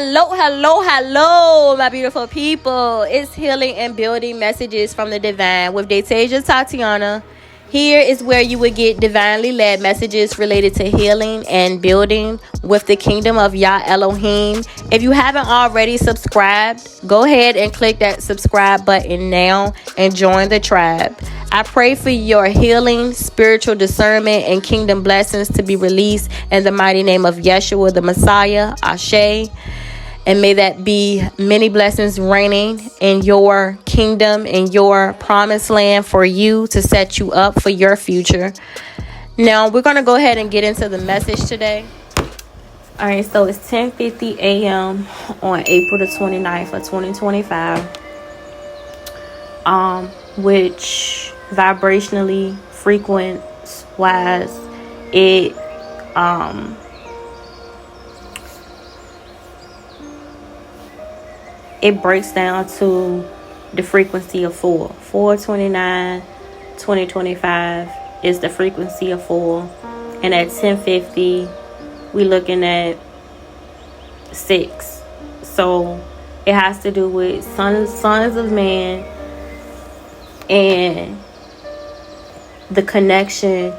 Hello, my beautiful people. It's healing and building messages from the divine with Datasia Tatiana. Here is where you would get divinely led messages related to healing and building with the kingdom of Yah Elohim. If you haven't already subscribed, go ahead and click that subscribe button now and join the tribe. I pray for your healing, spiritual discernment, and kingdom blessings to be released in the mighty name of Yeshua, the Messiah, Ashe. And may that be many blessings reigning in your kingdom, in your promised land for you to set you up for your future. Now, we're going to go ahead and get into the message today. All right, so it's 10:50 a.m. on April the 29th of 2025, which vibrationally, frequency-wise, it breaks down to the frequency of 4. 429, 2025 is the frequency of 4. And at 1050, we're looking at 6. So it has to do with sons of man and the connection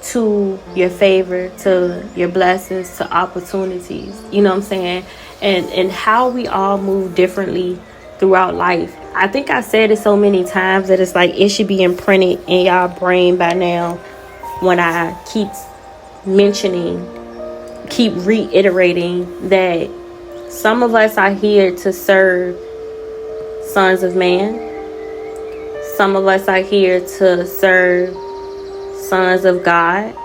to your favor, to your blessings, to opportunities. You know what I'm saying? And how we all move differently throughout life. I think I said it so many times that it's like it should be imprinted in y'all brain by now when I keep reiterating that some of us are here to serve sons of man. Some of us are here to serve sons of God,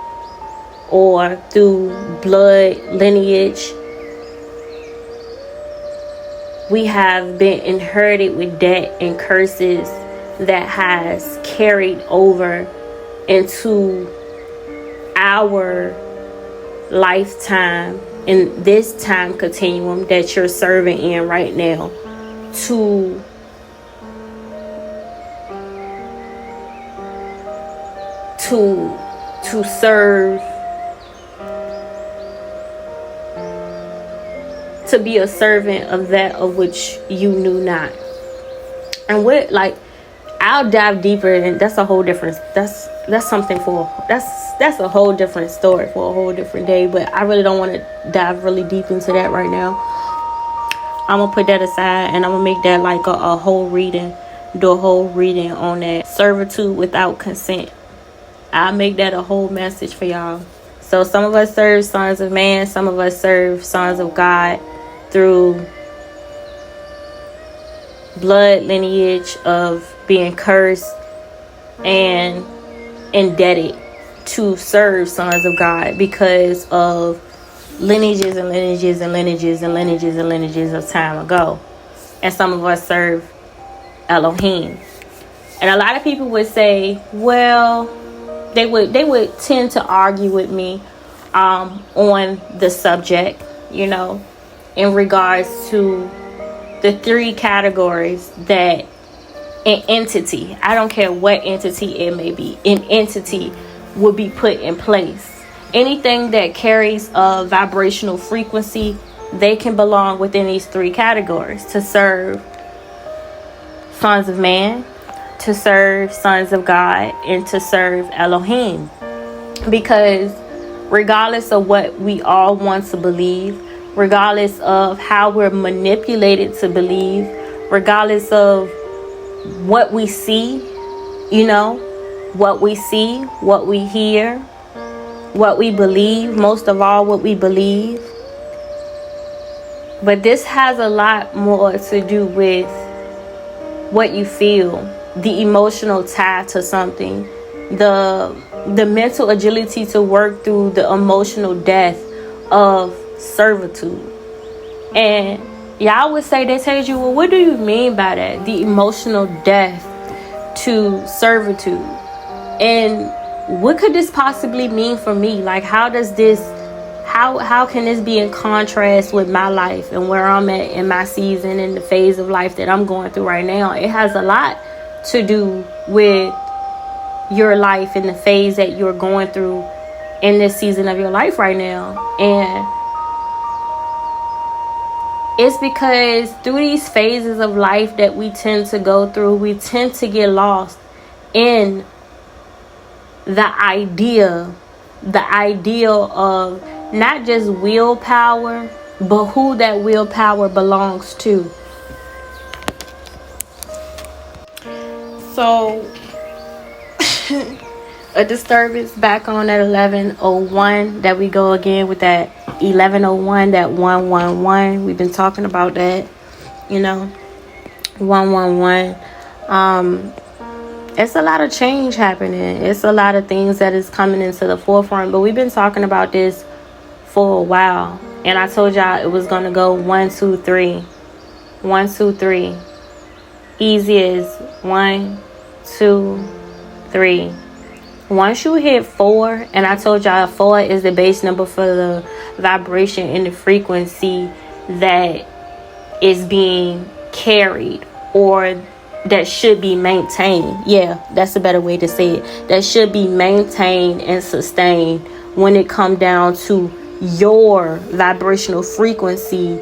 or through blood lineage we have been inherited with debt and curses that has carried over into our lifetime in this time continuum that you're serving in right now, to serve, to be a servant of that of which you knew not. And what, like, I'll dive deeper, and that's a whole different, that's something for, that's a whole different story for a whole different day. But I really don't want to dive really deep into that right now. I'm gonna put that aside, and I'm gonna make that like a whole reading, do a whole reading on that servitude without consent. I'll make that a whole message for y'all. So some of us serve sons of man, some of us serve sons of God through blood lineage of being cursed and indebted to serve sons of God because of lineages and lineages and lineages and lineages and lineages of time ago. And some of us serve Elohim. And a lot of people would say, well, they would tend to argue with me on the subject, you know, in regards to the 3 categories that an entity, I don't care what entity it may be, an entity would be put in place. Anything that carries a vibrational frequency, they can belong within these 3 categories: to serve sons of man, to serve sons of God, and to serve Elohim. Because regardless of what we all want to believe, regardless of how we're manipulated to believe, regardless of what we see, you know, what we see, what we hear, what we believe, most of all what we believe. But this has a lot more to do with what you feel, the emotional tie to something, the mental agility to work through the emotional death of servitude. And y'all would say, they tell you, well, what do you mean by that? The emotional death to servitude. And what could this possibly mean for me? Like, how does this, how can this be in contrast with my life and where I'm at in my season and the phase of life that I'm going through right now? It has a lot to do with your life and the phase that you're going through in this season of your life right now. And It's because through these phases of life that we tend to go through, we tend to get lost in the ideal of not just willpower, but who that willpower belongs to. So a disturbance back on at 11:01, that we go again with that 11:01, that 111. We've been talking about that, 111. It's a lot of change happening. It's a lot of things that is coming into the forefront, but we've been talking about this for a while. And I told y'all it was going to go 1, 2, 3. 1, 2, 3. Easy as 1, 2, 3. Once you hit 4, and I told y'all 4 is the base number for the vibration and the frequency that is being carried, or that should be maintained. Yeah, that's a better way to say it. That should be maintained and sustained when it comes down to your vibrational frequency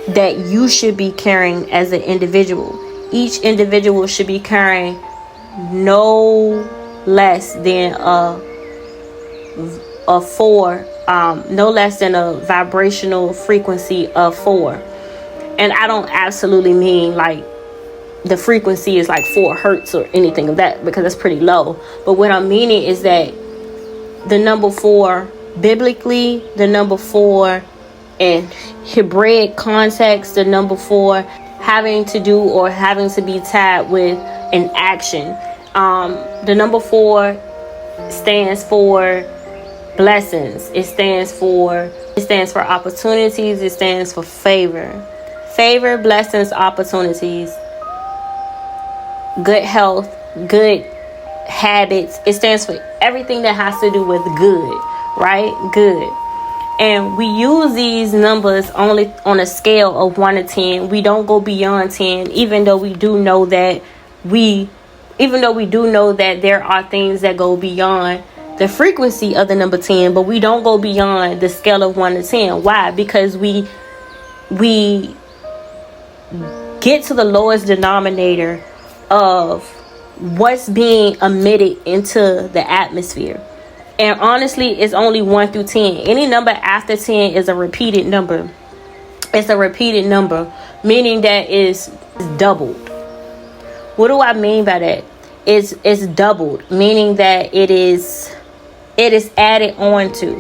that you should be carrying as an individual. Each individual should be carrying no less than a 4, no less than a vibrational frequency of 4. And I don't absolutely mean like the frequency is like 4 hertz or anything of that, because that's pretty low. But what I'm meaning is that the number 4, biblically, the number 4 in Hebraic context, the number 4 having to do or having to be tied with an action. The number 4 stands for blessings. It stands for opportunities. It stands for favor. Favor, blessings, opportunities, good health, good habits. It stands for everything that has to do with good, right? Good. And we use these numbers only on a scale of 1 to 10. We don't go beyond 10, even though we do know that there are things that go beyond the frequency of the number 10, but we don't go beyond the scale of 1 to 10. Why? Because we get to the lowest denominator of what's being emitted into the atmosphere. And honestly, it's only 1 through 10. Any number after 10 is a repeated number. It's a repeated number, meaning that it's doubled. What do I mean by that? It's doubled, meaning that it is added onto,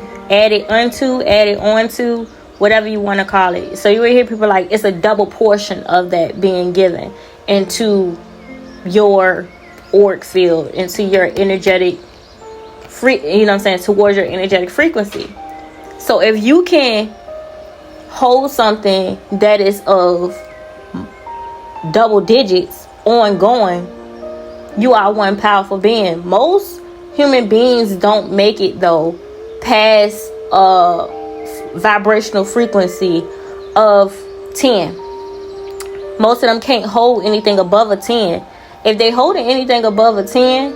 whatever you want to call it. So you will hear people like it's a double portion of that being given into your auric field, into your energetic towards your energetic frequency. So if you can hold something that is of double digits ongoing, you are one powerful being. Most human beings don't make it though past a vibrational frequency of 10. Most of them can't hold anything above a 10. If they hold anything above a 10,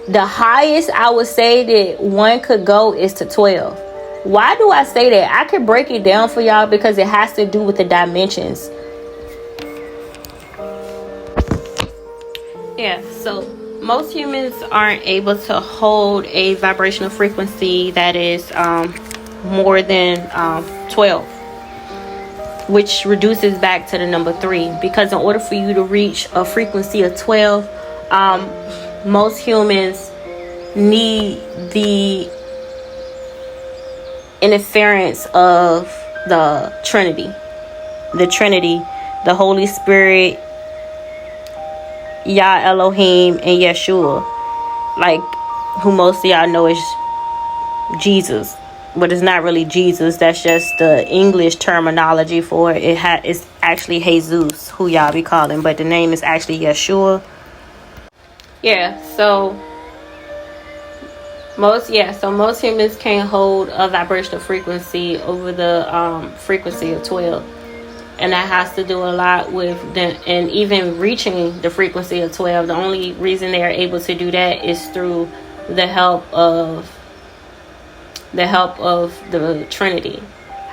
the highest I would say that one could go is to 12. Why do I say that? I could break it down for y'all because it has to do with the dimensions. Yeah, so most humans aren't able to hold a vibrational frequency that is more than 12, which reduces back to the number 3. Because in order for you to reach a frequency of 12, most humans need the interference of the Trinity, the Holy Spirit, Yah, Elohim, and Yeshua, like who most of y'all know is Jesus, but it's not really Jesus. That's just the English terminology for it. It's actually Jesus, who y'all be calling, but the name is actually Yeshua. Yeah, so most humans can't hold a vibrational frequency over the frequency of 12. And that has to do a lot with and even reaching the frequency of 12. The only reason they are able to do that is through the help of the Trinity.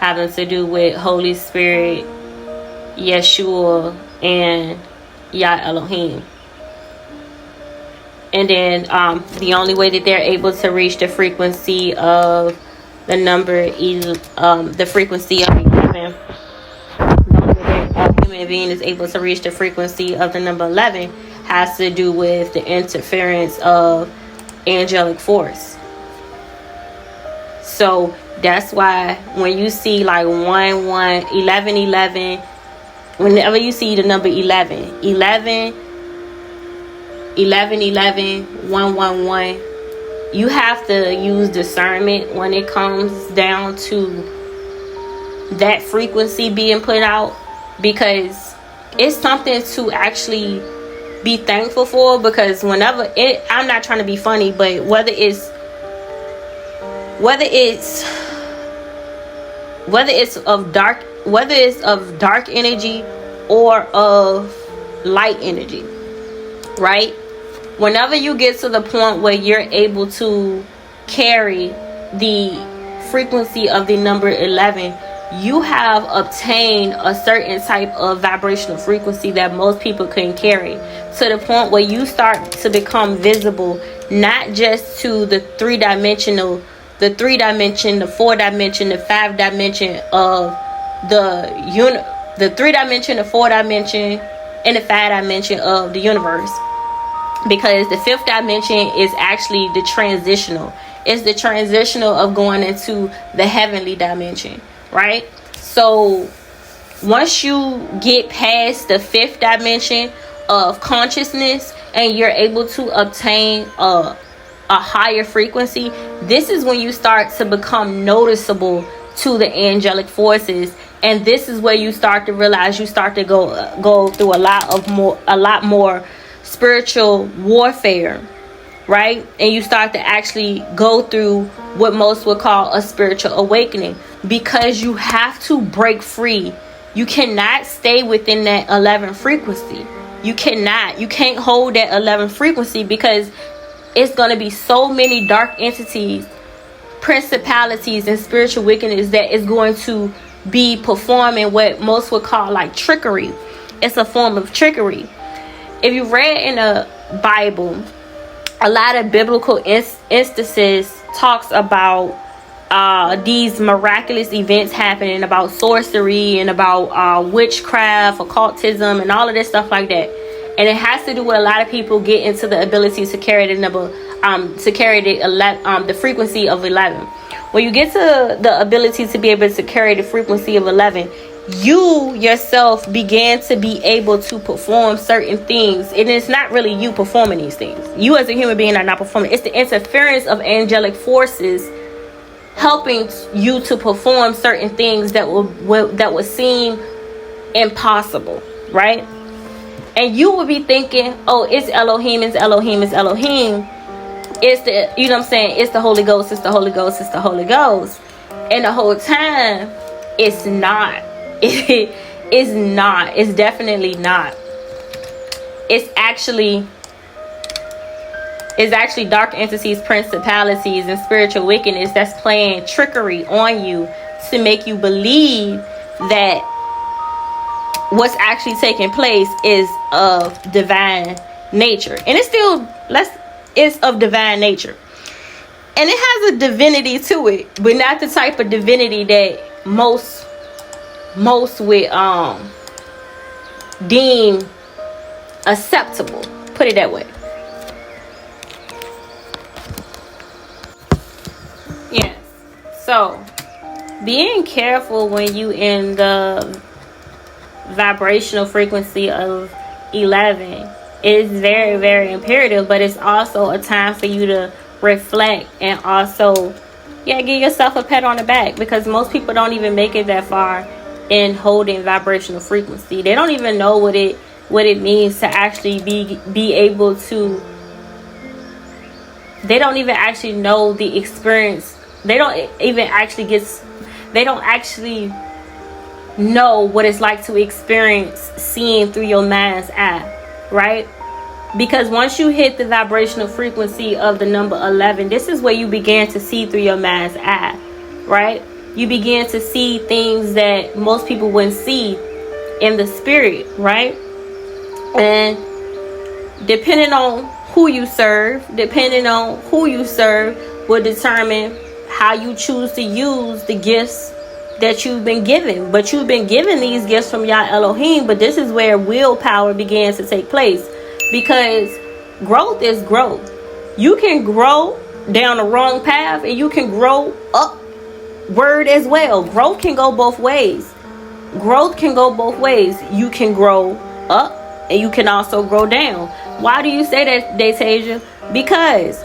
having to do with Holy Spirit, Yeshua, and Yah Elohim. And then the only way that they're able to reach the frequency of the number, the frequency of 11, the only way that a human being is able to reach the frequency of the number 11 has to do with the interference of angelic force. So that's why when you see like 1 1 11 11, whenever you see the number 11 11 11 11 1 1 1, you have to use discernment when it comes down to that frequency being put out, because it's something to actually be thankful for. Because whenever I'm not trying to be funny, but whether it's of dark energy or of light energy, right? Whenever you get to the point where you're able to carry the frequency of the number 11, you have obtained a certain type of vibrational frequency that most people couldn't carry, to the point where you start to become visible, not just to the 3-dimension, the 4-dimension, the 5-dimension of the 3-dimension, the 4-dimension, and the 5-dimension of the universe. Because the 5th dimension is actually the transitional. It's the transitional of going into the heavenly dimension, right? So once you get past the 5th dimension of consciousness and you're able to obtain a higher frequency, this is when you start to become noticeable to the angelic forces. And this is where you start to realize, you start to go through a lot more spiritual warfare, right? And you start to actually go through what most would call a spiritual awakening, because you have to break free. You cannot stay within that 11 frequency. You can't hold that 11 frequency, because it's going to be so many dark entities, principalities, and spiritual wickedness that is going to be performing what most would call like trickery. It's a form of trickery. If you read in the Bible, a lot of biblical instances talks about these miraculous events happening, about sorcery and about witchcraft, occultism, and all of this stuff like that. And it has to do with a lot of people get into the ability to carry the number, the frequency of 11. When you get to the ability to be able to carry the frequency of 11, you yourself began to be able to perform certain things. And it's not really you performing these things. You as a human being are not performing. It's the interference of angelic forces helping you to perform certain things that would seem impossible, right? And you would be thinking, oh, it's Elohim, it's Elohim, it's Elohim. It's the, you know what I'm saying? It's the Holy Ghost, it's the Holy Ghost, it's the Holy Ghost. And the whole time, it's not. It's not. It's definitely not. It's actually dark entities, principalities, and spiritual wickedness that's playing trickery on you to make you believe that what's actually taking place is of divine nature. And it's of divine nature. And it has a divinity to it, but not the type of divinity that most would deem acceptable. Put it that way. Yes. So being careful when you in the vibrational frequency of 11 is very, very imperative, but it's also a time for you to reflect and also give yourself a pat on the back, because most people don't even make it that far in holding vibrational frequency. They don't even know what it means to actually be able to. They don't even actually know the experience. They don't actually know what it's like to experience seeing through your mind's eye, right? Because once you hit the vibrational frequency of the number 11, this is where you began to see through your mind's eye, right? You begin to see things that most people wouldn't see in the spirit, right? And depending on who you serve will determine how you choose to use the gifts that you've been given. But you've been given these gifts from Yah Elohim, but this is where willpower begins to take place, because growth is growth. You can grow down the wrong path and you can grow upward as well. Growth can go both ways. You can grow up and you can also grow down. Why do you say that, Datasia? Because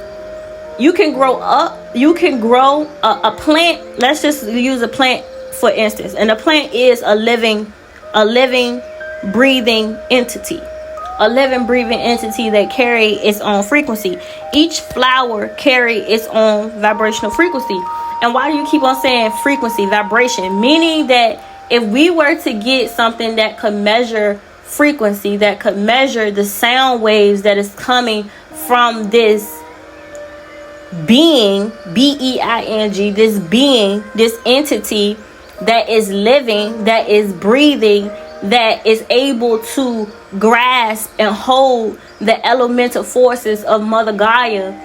you can grow up. You can grow a plant. Let's just use a plant for instance. And a plant is a living breathing entity. A living breathing entity that carry its own frequency. Each flower carry its own vibrational frequency. And why do you keep on saying frequency, vibration? Meaning that if we were to get something that could measure frequency, that could measure the sound waves that is coming from this being, B-E-I-N-G, this being, this entity that is living, that is breathing, that is able to grasp and hold the elemental forces of Mother Gaia,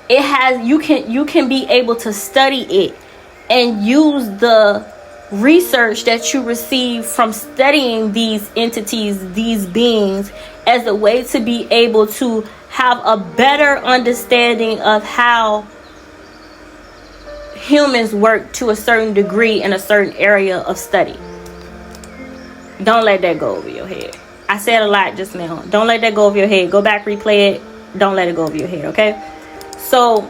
it has, you can be able to study it and use the research that you receive from studying these entities, these beings, as a way to be able to have a better understanding of how humans work to a certain degree in a certain area of study. Don't let that go over your head. I said a lot just now. Don't let that go over your head. Go back, replay it. Don't let it go over your head, okay? So,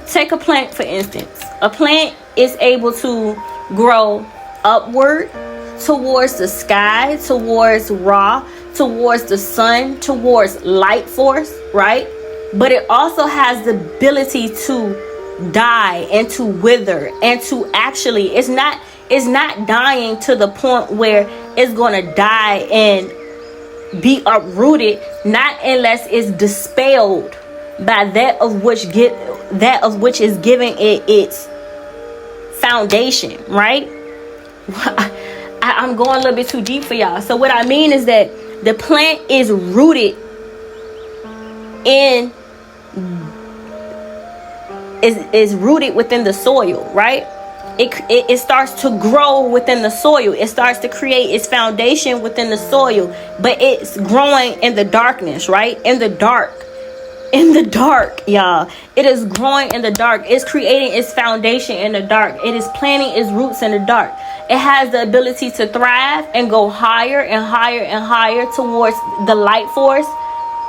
take a plant, for instance. A plant is able to grow upward towards the sky, towards Ra, towards the sun, towards light force, right? But it also has the ability to die and to wither and to actually, it's not dying to the point where it's going to die and be uprooted, not unless it's dispelled by that of which is giving it its foundation, right? I'm going a little bit too deep for y'all. So what I mean is that the plant is rooted in is rooted within the soil, right? It starts to grow within the soil. It starts to create its foundation within the soil, but it's growing in the darkness, right? In the dark, y'all. It is growing in the dark. It's creating its foundation in the dark. It is planting its roots in the dark. It has the ability to thrive and go higher and higher and higher towards the light force,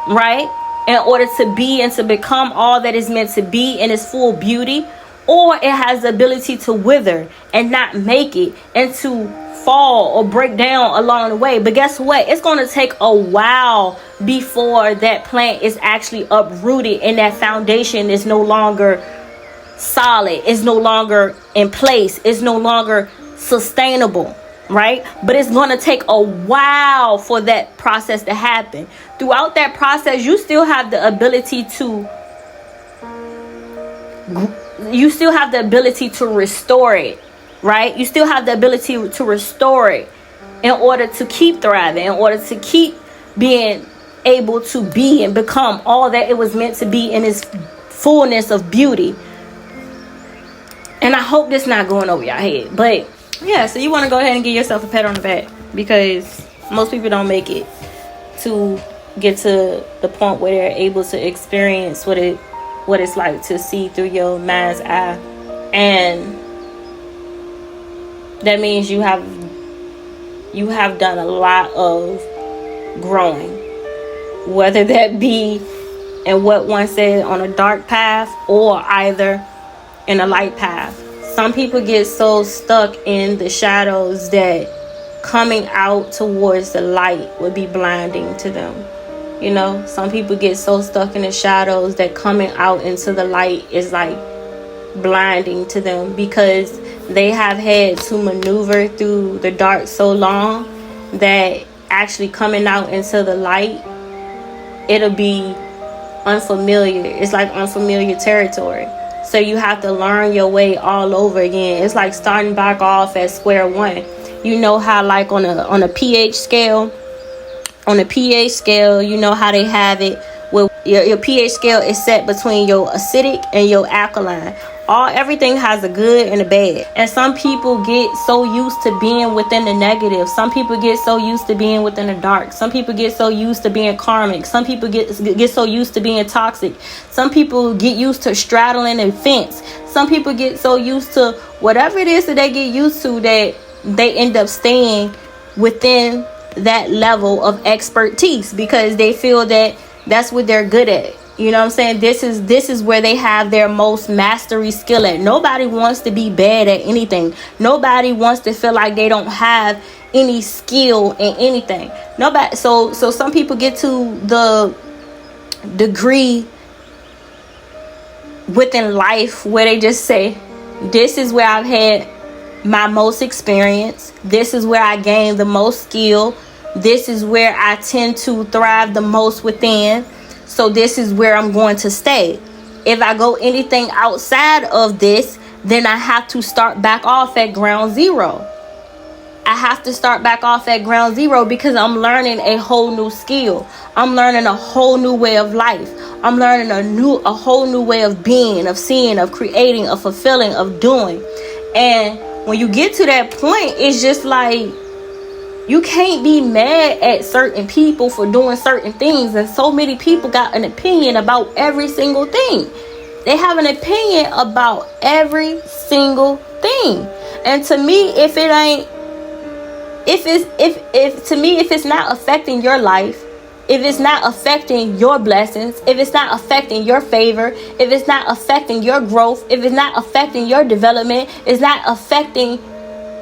right? In order to be and to become all that is meant to be in its full beauty. Or it has the ability to wither and not make it, and to fall or break down along the way. But guess what? It's going to take a while before that plant is actually uprooted and that foundation is no longer solid. It's no longer in place. It's no longer sustainable, right? But it's going to take a while for that process to happen. Throughout that process, you still have the ability to restore it, right? You still have the ability to restore it in order to keep thriving, in order to keep being able to be and become all that it was meant to be in its fullness of beauty. And I hope this not going over your head. But yeah, so you want to go ahead and give yourself a pat on the back, because most people don't make it to get to the point where they're able to experience what it's like to see through your mind's eye. And that means you have done a lot of growing, whether that be in what one said on a dark path or either in a light path. Some people get so stuck in the shadows that coming out towards the light would be blinding to them. You know, some people get so stuck in the shadows that coming out into the light is like blinding to them, because they have had to maneuver through the dark so long that actually coming out into the light, it'll be unfamiliar. It's like unfamiliar territory. So you have to learn your way all over again. It's like starting back off at square one. You know how, like, on a pH scale, you know how they have it where your pH scale is set between your acidic and your alkaline. Everything has a good and a bad. And some people get so used to being within the negative. Some people get so used to being within the dark. Some people get so used to being karmic. Some people get so used to being toxic. Some people get used to straddling a fence. Some people get so used to whatever it is that they get used to that they end up staying within that level of expertise because they feel that that's what they're good at. You know what I'm saying? This is where they have their most mastery skill at. Nobody wants to be bad at anything. Nobody wants to feel like they don't have any skill in anything. Nobody. So some people get to the degree within life where they just say, this is where I've had my most experience. This is where I gained the most skill. This is where I tend to thrive the most within. So this is where I'm going to stay. If I go anything outside of this, then I have to start back off at ground zero. I have to start back off at ground zero because I'm learning a whole new skill. I'm learning a whole new way of life. I'm learning a whole new way of being, of seeing, of creating, of fulfilling, of doing. And when you get to that point, it's just like, you can't be mad at certain people for doing certain things. And so many people got an opinion about every single thing. They have an opinion about every single thing. And to me, if it's not affecting your life, if it's not affecting your blessings, if it's not affecting your favor, if it's not affecting your growth, if it's not affecting your development, it's not affecting,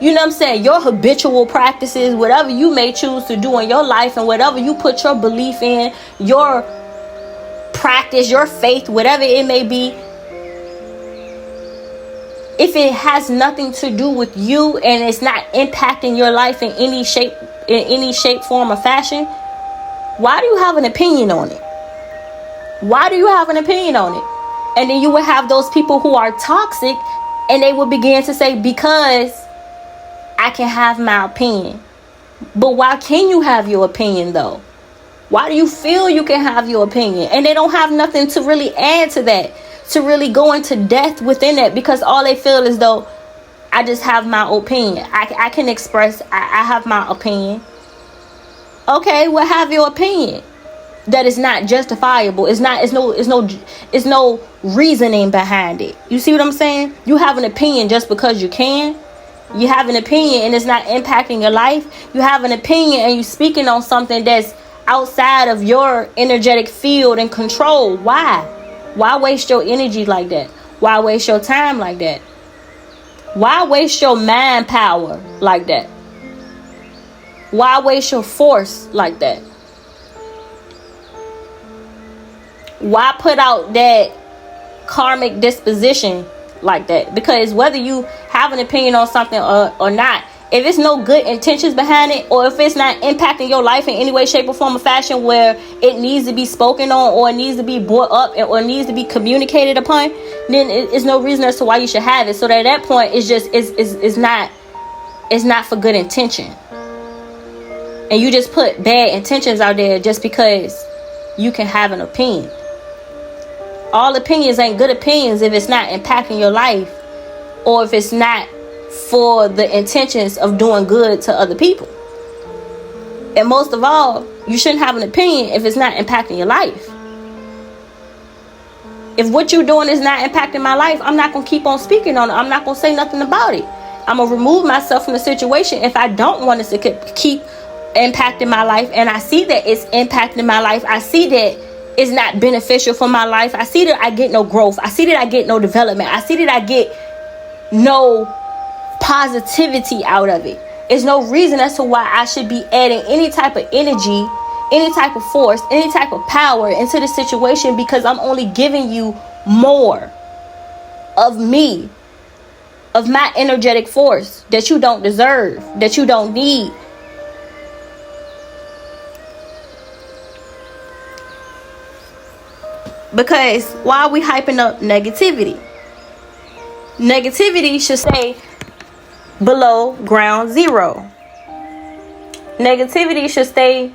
you know what I'm saying, your habitual practices, whatever you may choose to do in your life and whatever you put your belief in, your practice, your faith, whatever it may be, if it has nothing to do with you and it's not impacting your life in any shape, form, or fashion, why do you have an opinion on it? Why do you have an opinion on it? And then you will have those people who are toxic and they will begin to say, because I can have my opinion. But why can you have your opinion though? Why do you feel you can have your opinion? And they don't have nothing to really add to that, to really go into depth within that, because all they feel is though, I just have my opinion. I can express, I have my opinion. Okay, well, have your opinion. That is not justifiable. It's no reasoning behind it. You see what I'm saying? You have an opinion just because you can. You have an opinion and it's not impacting your life. You have an opinion and you're speaking on something that's outside of your energetic field and control. Why? Why waste your energy like that? Why waste your time like that? Why waste your mind power like that? Why waste your force like that? Why put out that karmic disposition like that? Because whether you have an opinion on something or not, if it's no good intentions behind it, or if it's not impacting your life in any way, shape, or form or fashion where it needs to be spoken on, or it needs to be brought up, or it needs to be communicated upon, then it's no reason as to why you should have it. So that at that point, it's not for good intention. And you just put bad intentions out there just because you can have an opinion. All opinions ain't good opinions if it's not impacting your life, or if it's not for the intentions of doing good to other people. And most of all, you shouldn't have an opinion if it's not impacting your life. If what you're doing is not impacting my life, I'm not going to keep on speaking on it. I'm not going to say nothing about it. I'm going to remove myself from the situation if I don't want it to keep impacting my life, and I see that it's impacting my life. I see that it's not beneficial for my life. I see that I get no growth. I see that I get no development. I see that I get no positivity out of it. There's no reason as to why I should be adding any type of energy, any type of force, any type of power into the situation, because I'm only giving you more of me, of my energetic force that you don't deserve, that you don't need. Because why are we hyping up negativity? Negativity should stay below ground zero. Negativity should stay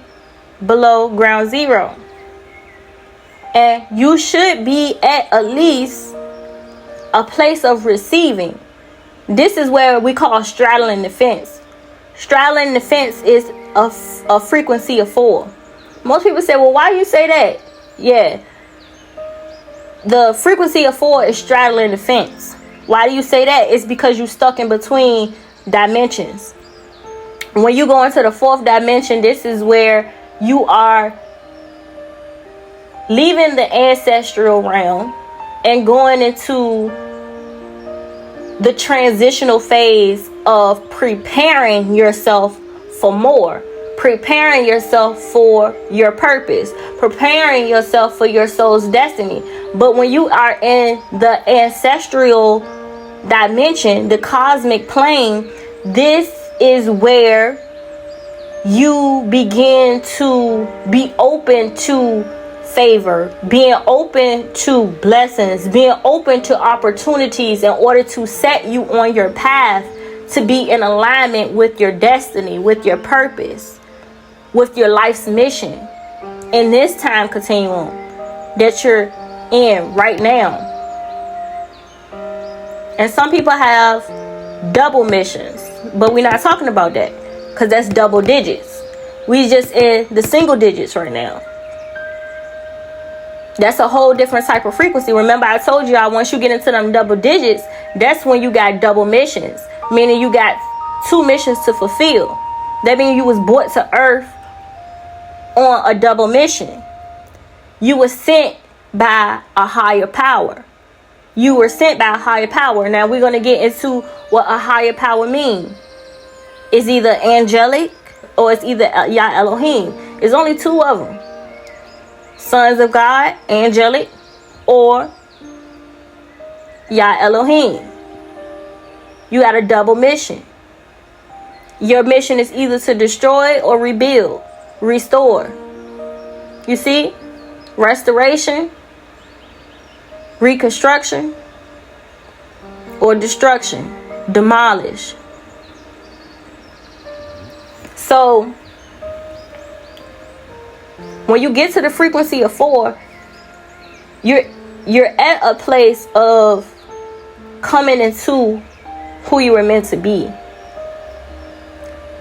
below ground zero. And you should be at least a place of receiving. This is where we call straddling the fence. Straddling the fence is a frequency of 4. Most people say, well, why do you say that? Yeah. The frequency of 4 is straddling the fence. Why do you say that? It's because you're stuck in between dimensions. When you go into the 4th dimension, this is where you are leaving the ancestral realm and going into the transitional phase of preparing yourself for more, preparing yourself for your purpose, preparing yourself for your soul's destiny. But when you are in the ancestral dimension, the cosmic plane, this is where you begin to be open to favor, being open to blessings, being open to opportunities in order to set you on your path to be in alignment with your destiny, with your purpose, with your life's mission in this time continuum that you're in right now. And some people have double missions, but we're not talking about that because that's double digits. We just in the single digits right now. That's a whole different type of frequency. Remember, I told you, once you get into them double digits, that's when you got double missions, meaning you got 2 missions to fulfill. That means you was brought to earth on a double mission. You were sent by a higher power. You were sent by a higher power. Now we're going to get into what a higher power means. It's either angelic or it's either Yah Elohim. There's only 2 of them. Sons of God, angelic, or Yah Elohim. You got a double mission. Your mission is either to destroy or rebuild, restore. You see? Restoration, reconstruction, or destruction, demolish. So when you get to the frequency of 4, you're at a place of coming into who you were meant to be.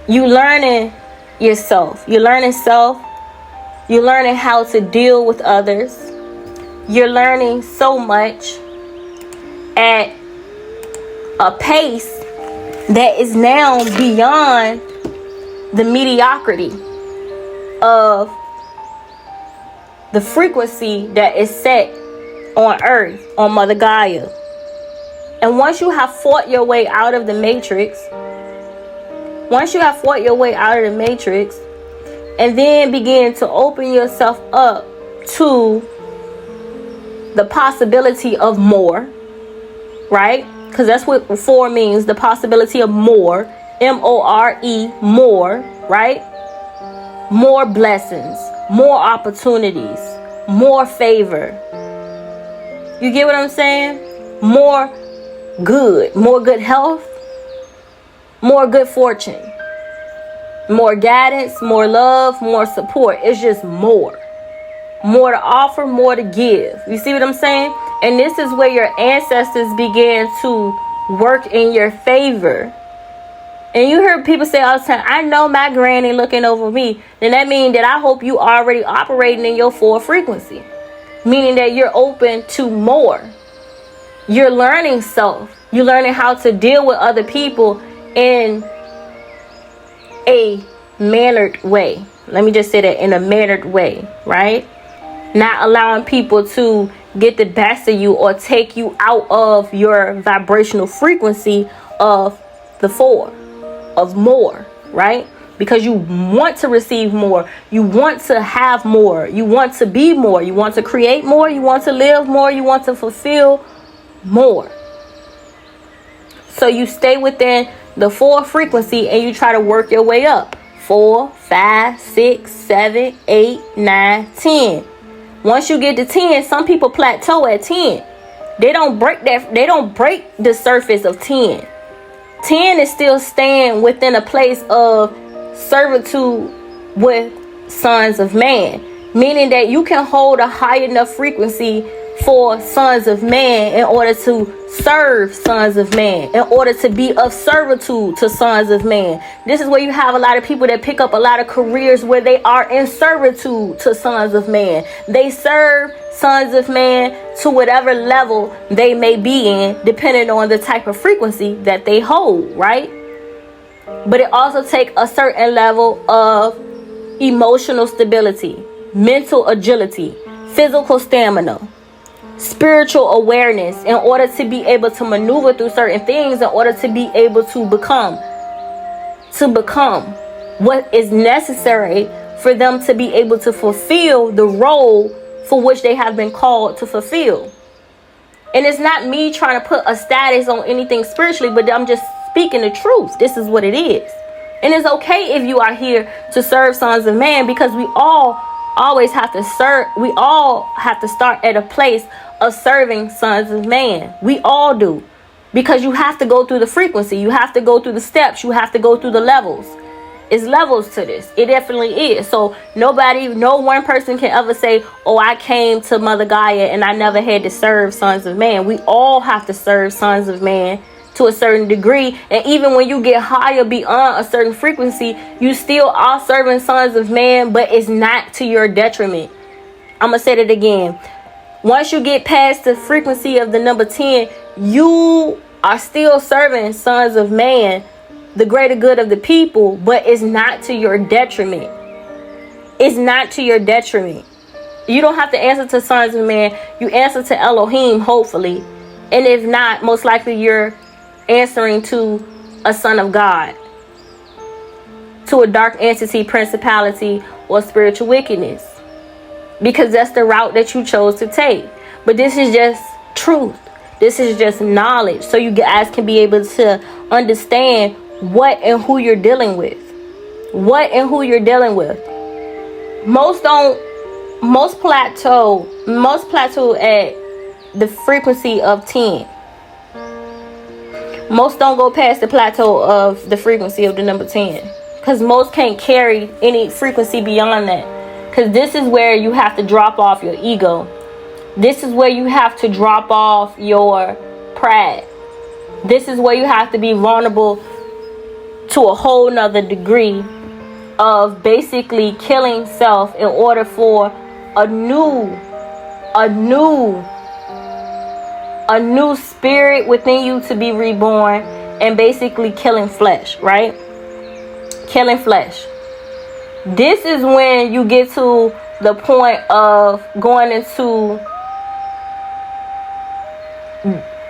You learning yourself. You're learning self. You're learning how to deal with others. You're learning so much at a pace that is now beyond the mediocrity of the frequency that is set on earth, on Mother Gaia. And once you have fought your way out of the matrix, and then begin to open yourself up to the possibility of more, right? Because that's what 4 means, the possibility of more, M-O-R-E, more, right? More blessings, more opportunities, more favor. You get what I'm saying? More good health, more good fortune, more guidance, more love, more support. It's just more to offer, more to give. You see what I'm saying? And this is where your ancestors began to work in your favor. And you hear people say all the time, I know my granny looking over me. Then that means that I hope you already operating in your 4 frequency. Meaning that you're open to more. You're learning self. You're learning how to deal with other people in a mannered way. Let me just say that, in a mannered way, right? Not allowing people to get the best of you or take you out of your vibrational frequency of the 4. Of more, right? Because you want to receive more, you want to have more, you want to be more, you want to create more, you want to live more, you want to fulfill more. So you stay within the 4 frequency and you try to work your way up. 4, 5, 6, 7, 8, 9, 10. Once you get to 10, some people plateau at 10. They don't break the surface of 10. 10 is still staying within a place of servitude with sons of man, meaning that you can hold a high enough frequency for sons of man in order to serve sons of man, in order to be of servitude to sons of man. This is where you have a lot of people that pick up a lot of careers where they are in servitude to sons of man. They serve sons of man to whatever level they may be in, depending on the type of frequency that they hold, right? But it also takes a certain level of emotional stability, mental agility, physical stamina, spiritual awareness in order to be able to maneuver through certain things, in order to be able to become what is necessary for them to be able to fulfill the role for which they have been called to fulfill. And it's not me trying to put a status on anything spiritually, but I'm just speaking the truth. This is what it is. And it's okay if you are here to serve sons of man, because we all always have to serve. We all have to start at a place of serving sons of man. We all do, because you have to go through the frequency. You have to go through the steps. You have to go through the levels. It's levels to this. It definitely is. So no one person can ever say, oh, I came to Mother Gaia and I never had to serve sons of man. We all have to serve sons of man to a certain degree. And even when you get higher beyond a certain frequency, you still are serving sons of man, but it's not to your detriment. I'm going to say that again. Once you get past the frequency of the number 10, you are still serving sons of man, the greater good of the people, but it's not to your detriment. It's not to your detriment. You don't have to answer to sons of man. You answer to Elohim, hopefully. And if not, most likely you're answering to a son of God, to a dark entity, principality, or spiritual wickedness, because that's the route that you chose to take. But this is just truth. This is just knowledge, so you guys can be able to understand what and who you're dealing with. What and who you're dealing with. Most plateau at the frequency of 10. Most don't go past the plateau of the frequency of the number 10, because most can't carry any frequency beyond that. Because this is where you have to drop off your ego. This is where you have to drop off your pride. This is where you have to be vulnerable to a whole nother degree of basically killing self in order for a new spirit within you to be reborn, and basically killing flesh, right? Killing flesh. This is when you get to the point of going into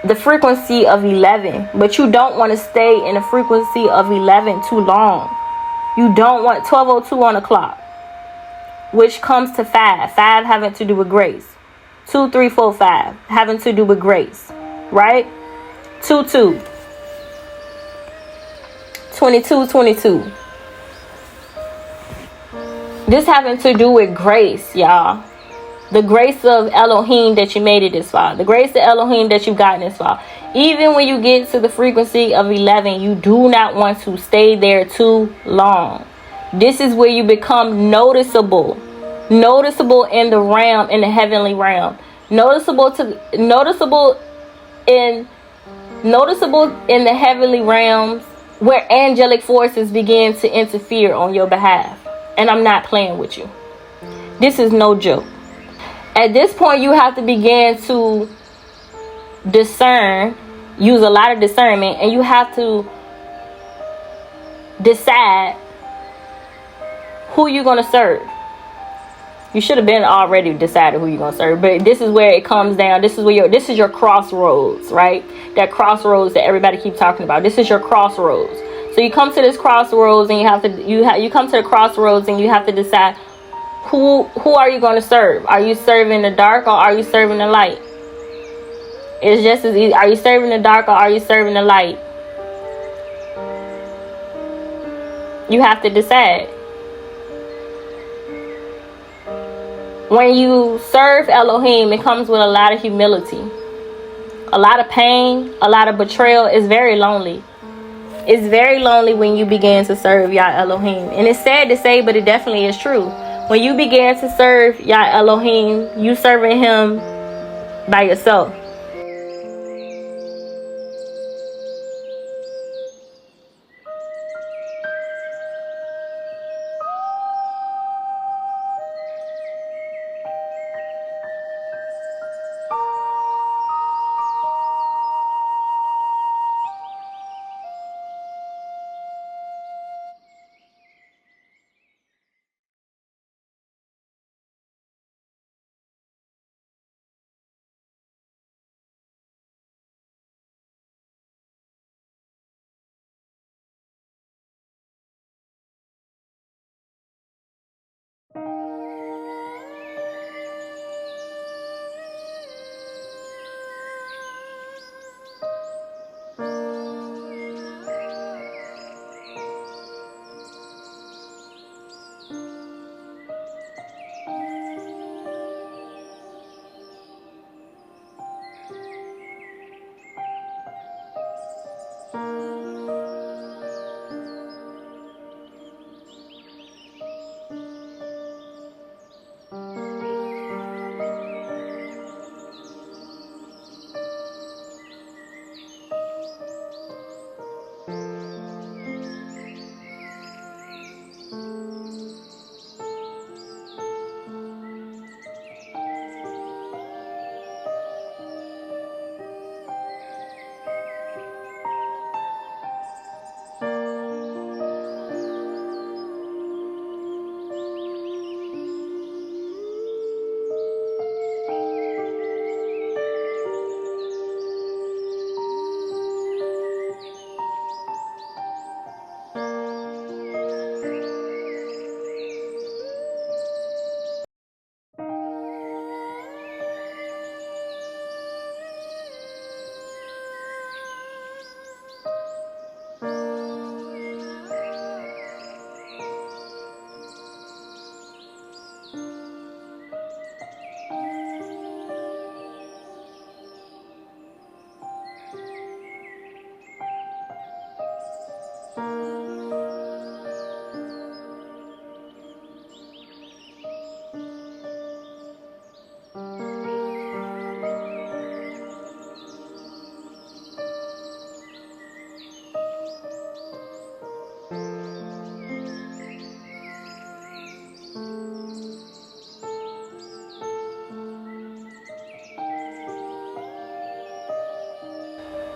the frequency of 11, but you don't want to stay in the frequency of 11 too long. You don't want 12:02 on the clock, which comes to 5 having to do with grace, 2, 3, 4, 5 having to do with grace, right? 2, 22. This having to do with grace, y'all. The grace of Elohim that you made it this far. The grace of Elohim that you've gotten this far. Even when you get to the frequency of 11, you do not want to stay there too long. This is where you become noticeable. Noticeable in the realm, in the heavenly realm. Noticeable in the heavenly realms, where angelic forces begin to interfere on your behalf. And I'm not playing with you. This is no joke. At this point, you have to begin to discern, use a lot of discernment, and you have to decide who you're going to serve. You should have been already decided who you're going to serve, but this is where it comes down. This is your crossroads, right? That crossroads that everybody keeps talking about. This is your crossroads. So you come to this crossroads, and you come to the crossroads, and you have to decide who are you going to serve? Are you serving the dark, or are you serving the light? It's just as easy. Are you serving the dark, or are you serving the light? You have to decide. When you serve Elohim, it comes with a lot of humility. a lot of pain, a lot of betrayal. Is very lonely. It's very lonely when you begin to serve Yah Elohim. And it's sad to say, but it definitely is true. When you begin to serve Yah Elohim, you serving him by yourself.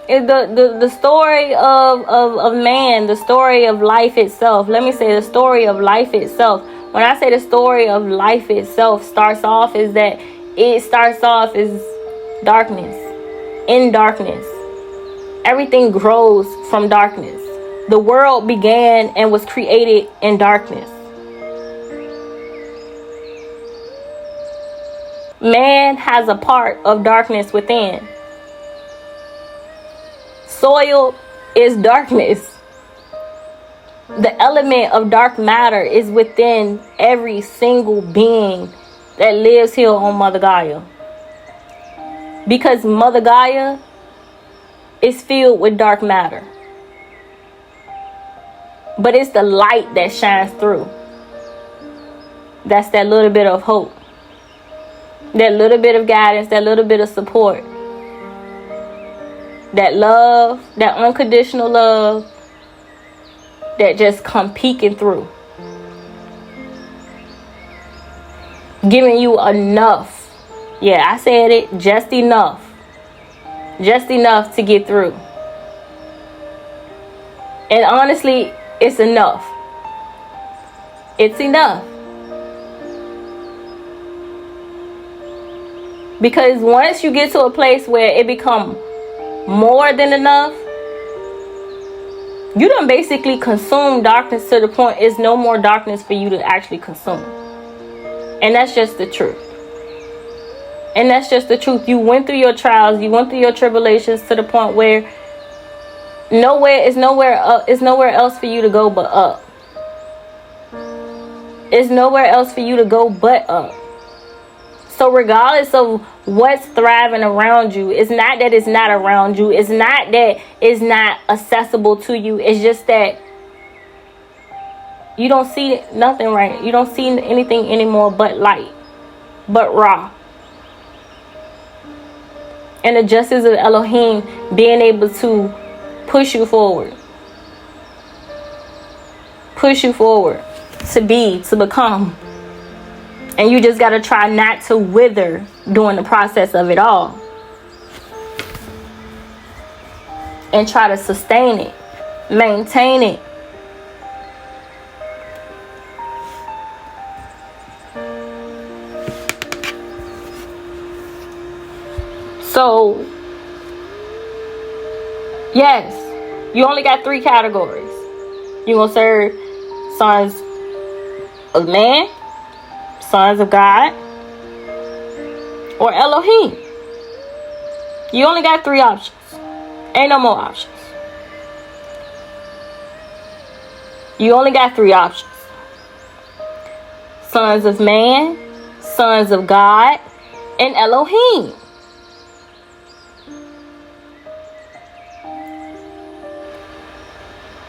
The story of man, the story of life itself. Let me say the story of life itself. When I say the story of life itself starts off, is that it starts off as darkness. In darkness. Everything grows from darkness. The world began and was created in darkness. Man has a part of darkness within. Soil is darkness. The element of dark matter is within every single being that lives here on Mother Gaia. Because Mother Gaia is filled with dark matter. But it's the light that shines through. That's that little bit of hope. That little bit of guidance, that little bit of support. That love, that unconditional love that just come peeking through. Giving you enough. Yeah, I said it, just enough. Just enough to get through. And honestly, it's enough. It's enough. Because once you get to a place where it becomes more than enough, you done basically consume darkness to the point it's no more darkness for you to actually consume. And that's just the truth. And that's just the truth. You went through your trials, you went through your tribulations to the point where it's nowhere else for you to go but up. It's nowhere else for you to go but up. So regardless of what's thriving around you, it's not that it's not around you. It's not that it's not accessible to you. It's just that you don't see nothing right. You don't see anything anymore but light, but Ra. And the justice of Elohim being able to push you forward. Push you forward to be, to become. And you just got to try not to wither during the process of it all. And try to sustain it. Maintain it. So, yes, you only got 3 categories. You're going to serve sons of man, sons of God, or Elohim. You only got 3 options. Ain't no more options. You only got 3 options. Sons of man, sons of God, and Elohim.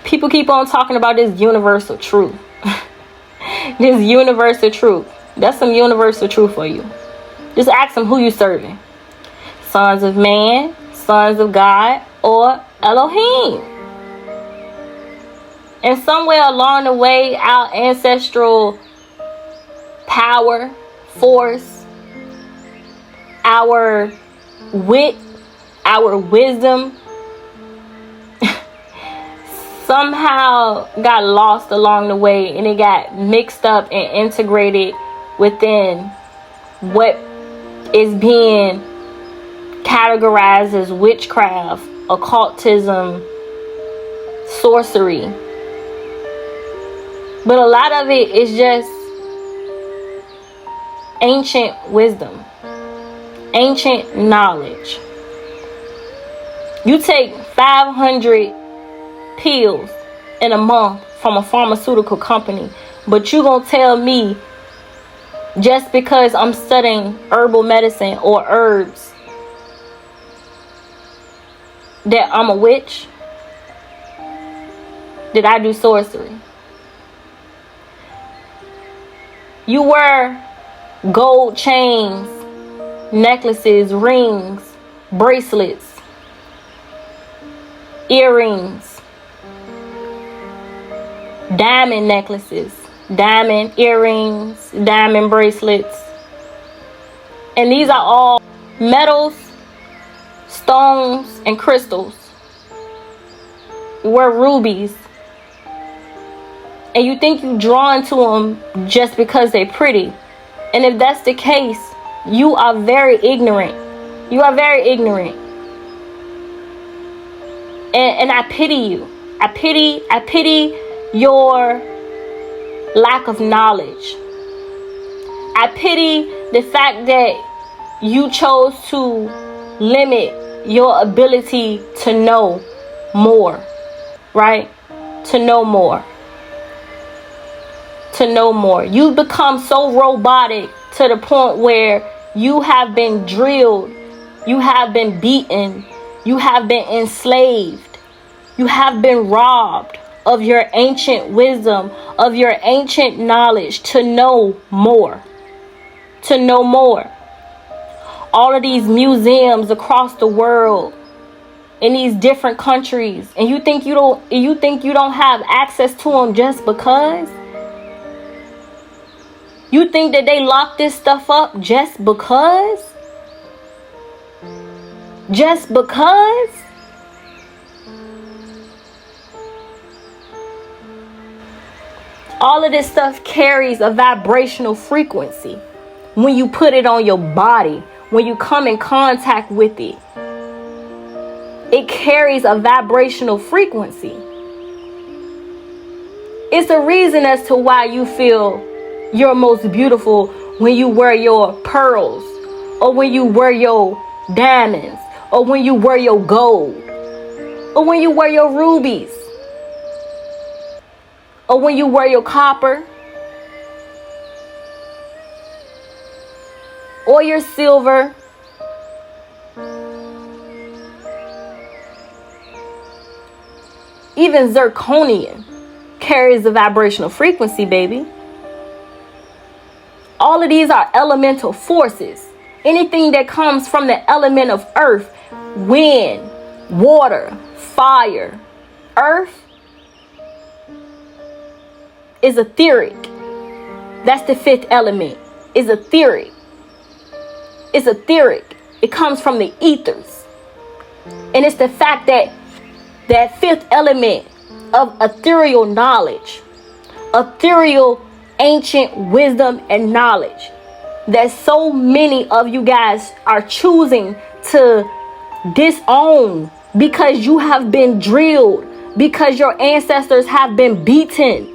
People keep on talking about this universal truth. This universal truth. That's some universal truth for you. Just ask them who you serving. Sons of man, sons of God, or Elohim. And somewhere along the way, our ancestral power, force, our wit, our wisdom, somehow got lost along the way, and it got mixed up and integrated within what is being categorized as witchcraft, occultism, sorcery. But a lot of it is just ancient wisdom, ancient knowledge. You take 500 pills in a month from a pharmaceutical company, but you gonna tell me just because I'm studying herbal medicine or herbs that I'm a witch? Did I do sorcery? You wear gold chains, necklaces, rings, bracelets, earrings, diamond necklaces, diamond earrings, diamond bracelets. And these are all metals, stones, and crystals. You wear rubies. And you think you're drawn to them just because they're pretty. And if that's the case, you are very ignorant. You are very ignorant. And I pity you. I pity your lack of knowledge. I pity the fact that you chose to limit your ability to know more, right? To know more. To know more. You've become so robotic to the point where you have been drilled, you have been beaten, you have been enslaved, you have been robbed of your ancient wisdom, of your ancient knowledge, to know more. To know more. All of these museums across the world, in these different countries, and you think you don't have access to them just because? You think that they lock this stuff up just because? Just because? All of this stuff carries a vibrational frequency. When you put it on your body, when you come in contact with it, it carries a vibrational frequency. It's a reason as to why you feel you're most beautiful when you wear your pearls, or when you wear your diamonds, or when you wear your gold, or when you wear your rubies, or when you wear your copper. or your silver. Even zirconium carries a vibrational frequency, baby. All of these are elemental forces. Anything that comes from the element of earth, wind, water, fire, earth is etheric. That's the fifth element. Is etheric. It's etheric. It comes from the ethers. And it's the fact that that fifth element of ethereal knowledge, ethereal ancient wisdom and knowledge, that so many of you guys are choosing to disown because you have been drilled, because your ancestors have been beaten,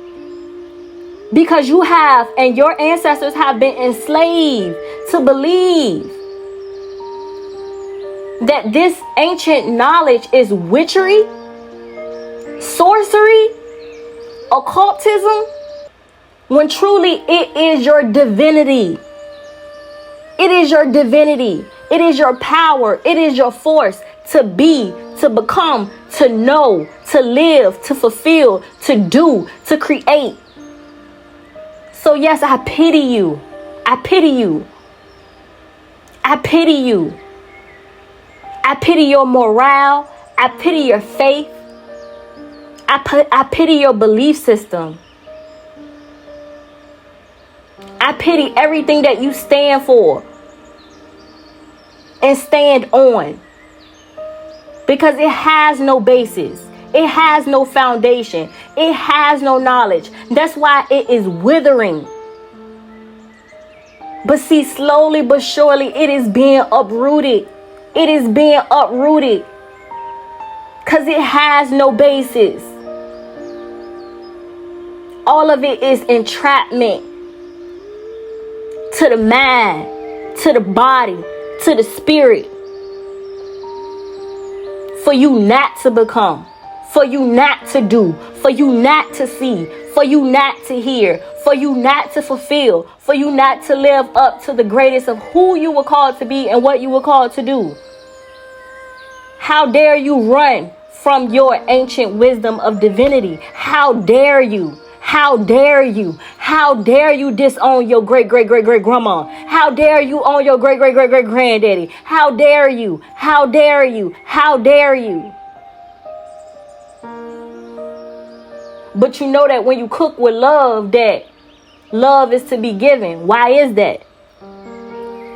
because you have and your ancestors have been enslaved to believe that this ancient knowledge is witchery, sorcery, occultism, when truly it is your divinity. It is your divinity. It is your power. It is your force to be, to become, to know, to live, to fulfill, to do, to create. So yes, I pity you. I pity you. I pity you. I pity your morale. I pity your faith. I pity your belief system. I pity everything that you stand for and stand on, because it has no basis. It has no foundation. It has no knowledge. That's why it is withering. But see, slowly but surely, it is being uprooted. It is being uprooted because it has no basis. All of it is entrapment to the mind, to the body, to the spirit. For you not to become, for you not to do, for you not to see, for you not to hear, for you not to fulfill, for you not to live up to the greatest of who you were called to be and what you were called to do. How dare you run from your ancient wisdom of divinity? How dare you? How dare you? How dare you disown your great-great-great-great-grandma? How dare you own your great-great-great-great-granddaddy? How dare you? How dare you? How dare you? But you know that when you cook with love, that love is to be given. Why is that?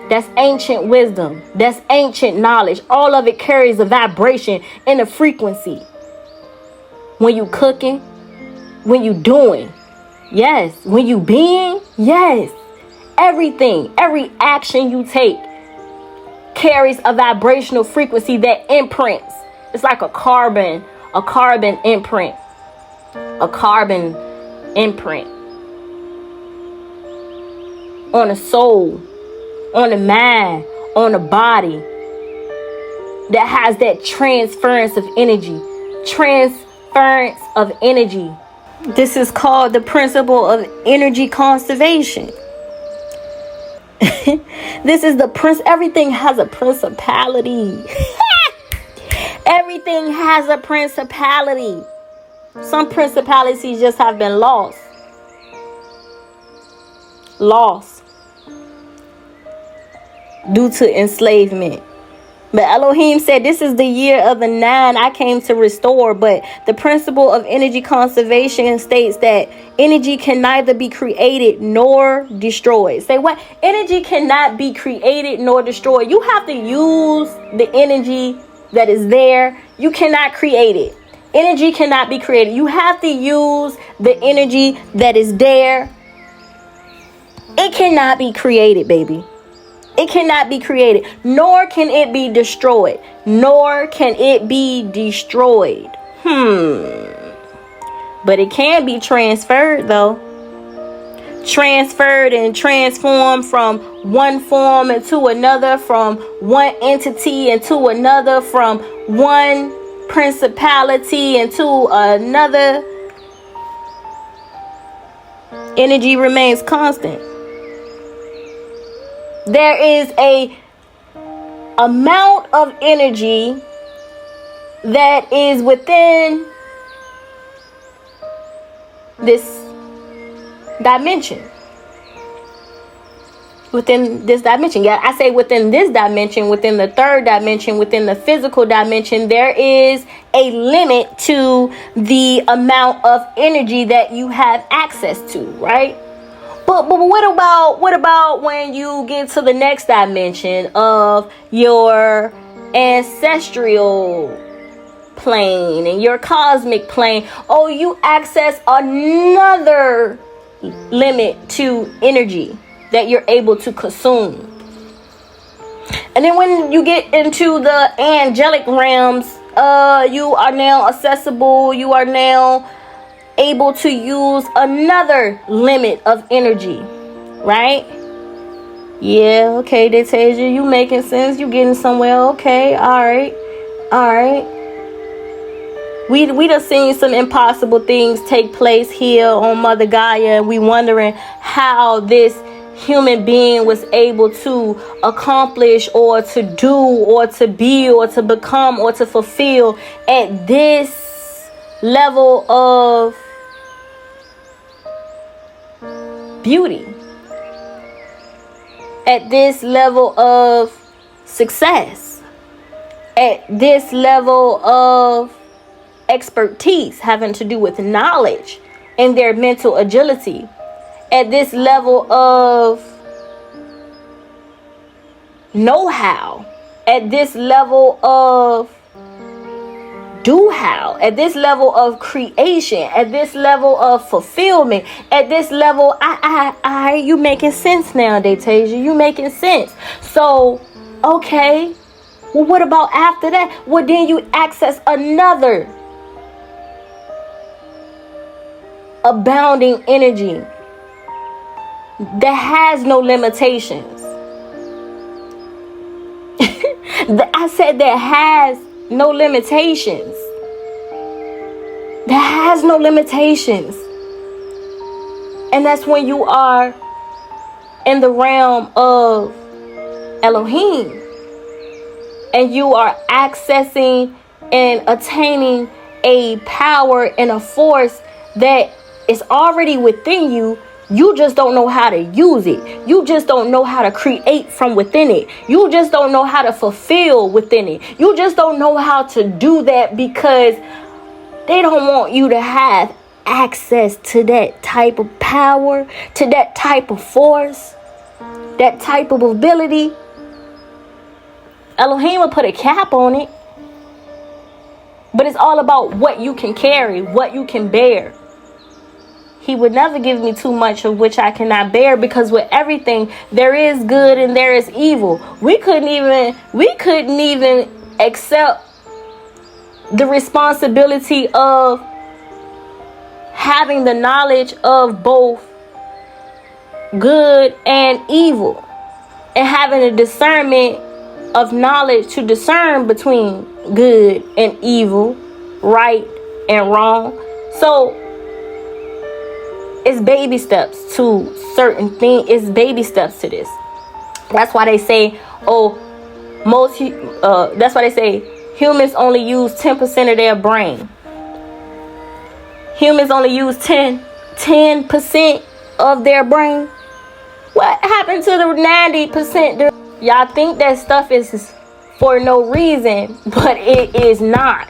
That's ancient wisdom. That's ancient knowledge. All of it carries a vibration and a frequency. When you cooking, when you doing, yes. When you being, yes. Everything, every action you take carries a vibrational frequency that imprints. It's like a carbon imprint. A carbon imprint on a soul, on the mind, on the body, that has that transference of energy. Transference of energy. This is called the principle of energy conservation. This is the everything has a principality. Everything has a principality. Some principalities just have been lost. Lost. Due to enslavement. But Elohim said, this is the year of the 9 I came to restore. But the principle of energy conservation states that energy can neither be created nor destroyed. Say what? Energy cannot be created nor destroyed. You have to use the energy that is there. You cannot create it. Energy cannot be created. You have to use the energy that is there. It cannot be created, baby. It cannot be created, nor can it be destroyed. Nor can it be destroyed. But it can be transferred, though. Transferred and transformed from one form into another, from one entity into another, from one principality into another. Energy remains constant. There is a amount of energy that is within this dimension. Within this dimension. Yeah, I say within this dimension, within the third dimension, within the physical dimension, there is a limit to the amount of energy that you have access to, right? But what about when you get to the next dimension of your ancestral plane and your cosmic plane? Oh, you access another limit to energy that you're able to consume. And then when you get into the angelic realms, you are now accessible. You are now able to use another limit of energy, right? Yeah, okay, they tell you making sense. You getting somewhere. Okay, all right. We done seen some impossible things take place here on Mother Gaia, and we wondering how this human being was able to accomplish or to do or to be or to become or to fulfill at this level of beauty, at this level of success, at this level of expertise having to do with knowledge and their mental agility, at this level of know-how, at this level of do-how, at this level of creation, at this level of fulfillment, at this level, you making sense now, Datasia, you making sense. So, okay, well, what about after that? Well, then you access another abounding energy that has no limitations. I said that has no limitations. That has no limitations. And that's when you are in the realm of Elohim. And you are accessing and attaining a power and a force that is already within you. You just don't know how to use it. You just don't know how to create from within it. You just don't know how to fulfill within it. You just don't know how to do that because they don't want you to have access to that type of power, to that type of force, that type of ability. Elohim will put a cap on it. But it's all about what you can carry, what you can bear. He would never give me too much of which I cannot bear, because with everything there is good and there is evil. We couldn't even accept the responsibility of having the knowledge of both good and evil, and having a discernment of knowledge to discern between good and evil, right and wrong. So it's baby steps to certain things. It's baby steps to this. That's why they say, that's why they say humans only use 10% of their brain. Humans only use 10% of their brain. What happened to the 90%? Y'all think that stuff is for no reason, but it is not.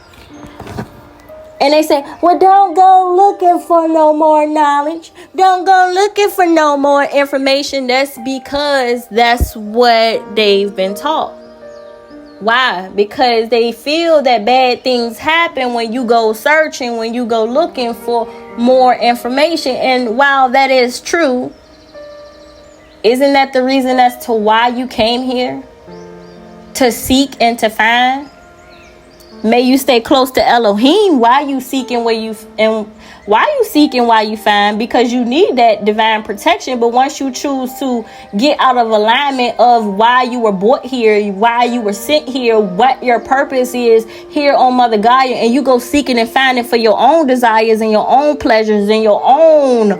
And they say, well, don't go looking for no more knowledge. Don't go looking for no more information. That's because that's what they've been taught. Why? Because they feel that bad things happen when you go searching, when you go looking for more information. And while that is true, isn't that the reason as to why you came here? To seek and to find? May you stay close to Elohim. Why you seeking while you find? Because you need that divine protection. But once you choose to get out of alignment of why you were brought here, why you were sent here, what your purpose is here on Mother Gaia, and you go seeking and finding for your own desires and your own pleasures and your own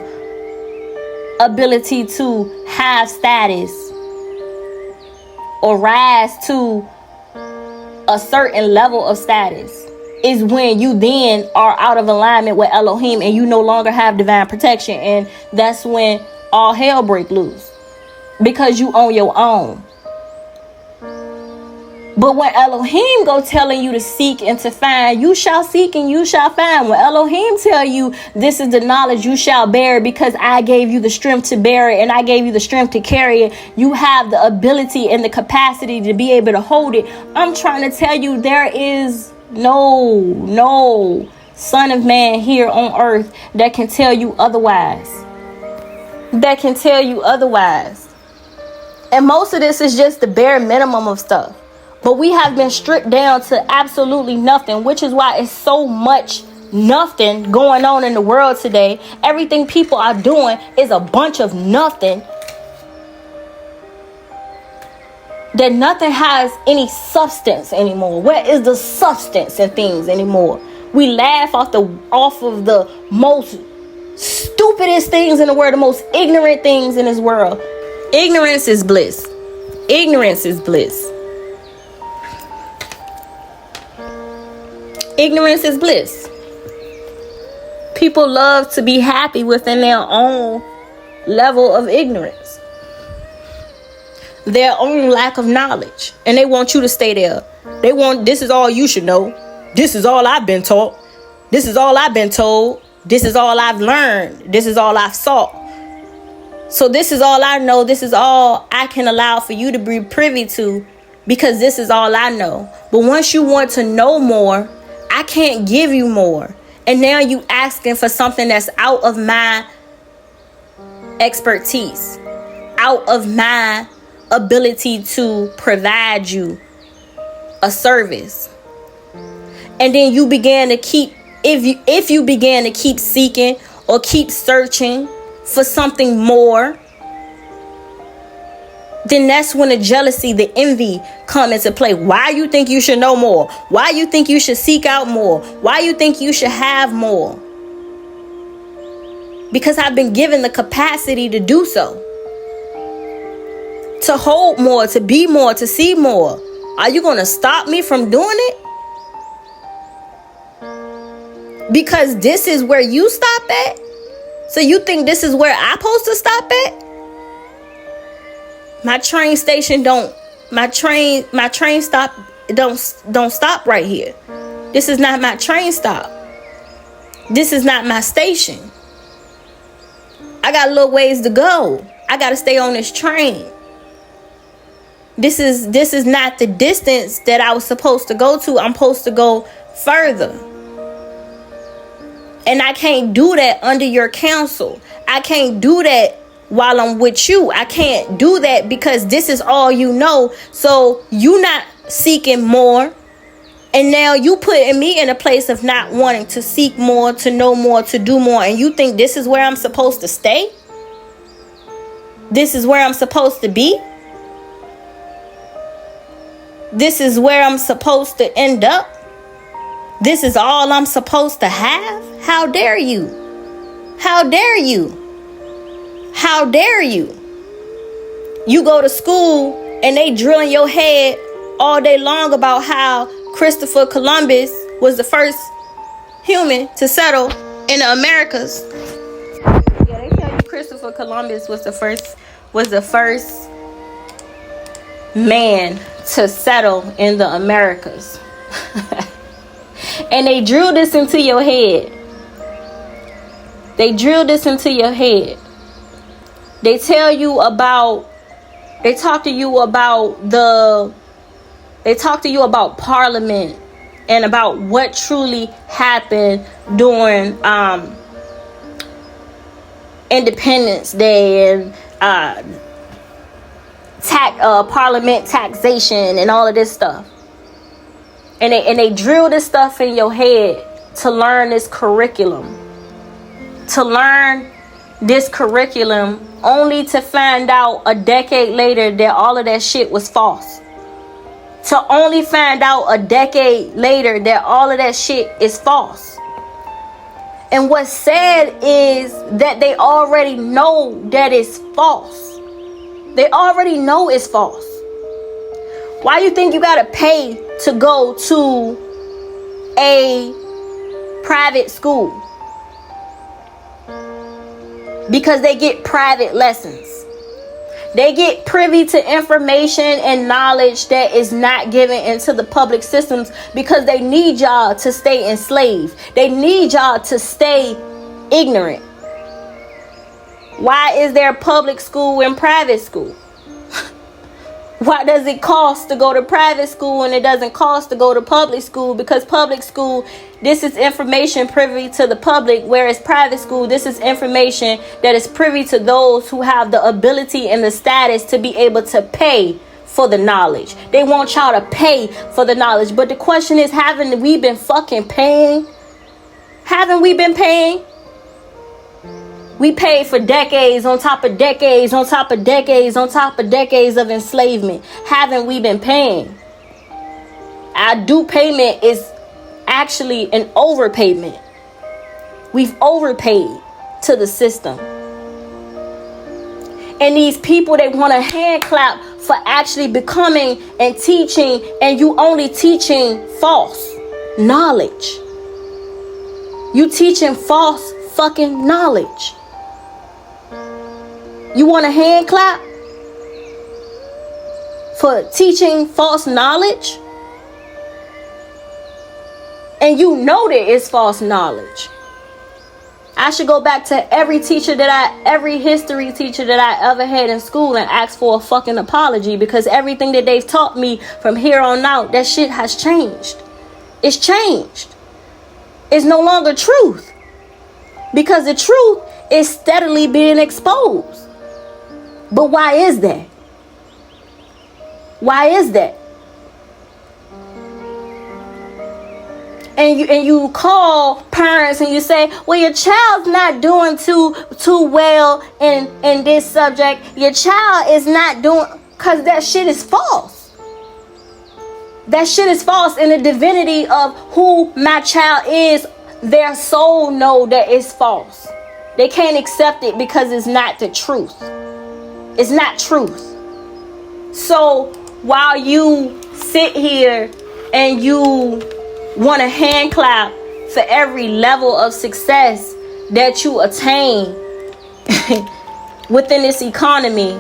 ability to have status or rise to a certain level of status is when you then are out of alignment with Elohim and you no longer have divine protection. And that's when all hell break loose, because you own your own. But when Elohim go telling you to seek and to find, you shall seek and you shall find. When Elohim tell you this is the knowledge you shall bear, because I gave you the strength to bear it and I gave you the strength to carry it, you have the ability and the capacity to be able to hold it. I'm trying to tell you, there is no son of man here on earth that can tell you otherwise. That can tell you otherwise. And most of this is just the bare minimum of stuff. But we have been stripped down to absolutely nothing, which is why it's so much nothing going on in the world today. Everything people are doing is a bunch of nothing. That nothing has any substance anymore. Where is the substance in things anymore? We laugh off of the most stupidest things in the world, the most ignorant things in this world. Ignorance is bliss. Ignorance is bliss. Ignorance is bliss. People love to be happy within their own level of ignorance, their own lack of knowledge, and they want you to stay there. They want, this is all you should know. This is all I've been taught. This is all I've been told. This is all I've learned. This is all I've sought. So this is all I know. This is all I can allow for you to be privy to, because this is all I know. But once you want to know more, I can't give you more. And now you asking for something that's out of my expertise, out of my ability to provide you a service. And then you began to keep, if you began to keep seeking or keep searching for something more, then that's when the jealousy, the envy come into play. Why you think you should know more? Why you think you should seek out more? Why you think you should have more? Because I've been given the capacity to do so. To hold more, to be more, to see more. Are you going to stop me from doing it? Because this is where you stop at? So you think this is where I'm supposed to stop at? My train station don't stop right here. This is not my train stop. This is not my station. I got a little ways to go. I got to stay on this train. This is not the distance that I was supposed to go to. I'm supposed to go further. And I can't do that under your counsel. I can't do that while I'm with you. I can't do that because this is all you know. So you not seeking more. And now you putting me in a place of not wanting to seek more, to know more, to do more. And you think this is where I'm supposed to stay? This is where I'm supposed to be? This is where I'm supposed to end up? This is all I'm supposed to have? How dare you? How dare you? How dare you? You go to school and they drill in your head all day long about how Christopher Columbus was the first human to settle in the Americas. Yeah, they tell you Christopher Columbus was the first man to settle in the Americas. And they drill this into your head. They drill this into your head. They talk to you about Parliament and about what truly happened during Independence Day and Parliament taxation and all of this stuff. And they drill this stuff in your head to learn this curriculum. To learn this curriculum only to find out a decade later that all of that shit was false. To only find out a decade later that all of that shit is false. And what's sad is that they already know that it's false. They already know it's false. Why you think you gotta pay to go to a private school? Because they get private lessons. They get privy to information and knowledge that is not given into the public systems because they need y'all to stay enslaved. They need y'all to stay ignorant. Why is there public school and private school? Why does it cost to go to private school and it doesn't cost to go to public school? Because public school, this is information privy to the public, whereas private school, this is information that is privy to those who have the ability and the status to be able to pay for the knowledge. They want y'all to pay for the knowledge. But the question is, haven't we been fucking paying? Haven't we been paying? We paid for decades on top of decades on top of decades on top of decades of enslavement. Haven't we been paying? Our due payment is actually an overpayment. We've overpaid to the system. And these people, they want a hand clap for actually becoming and teaching, and you only teaching false knowledge. You teaching false fucking knowledge. You want a hand clap for teaching false knowledge? And you know that it's false knowledge. I should go back to every history teacher that I ever had in school and ask for a fucking apology, because everything that they've taught me from here on out, that shit has changed. It's changed. It's no longer truth. Because the truth is steadily being exposed. But why is that? Why is that? And you call parents and you say, well, your child's not doing too well in this subject. Your child is not doing, because that shit is false. That shit is false. In the divinity of who my child is, their soul know that it's false. They can't accept it because it's not the truth. It's not truth. So while you sit here and you want a hand clap for every level of success that you attain within this economy,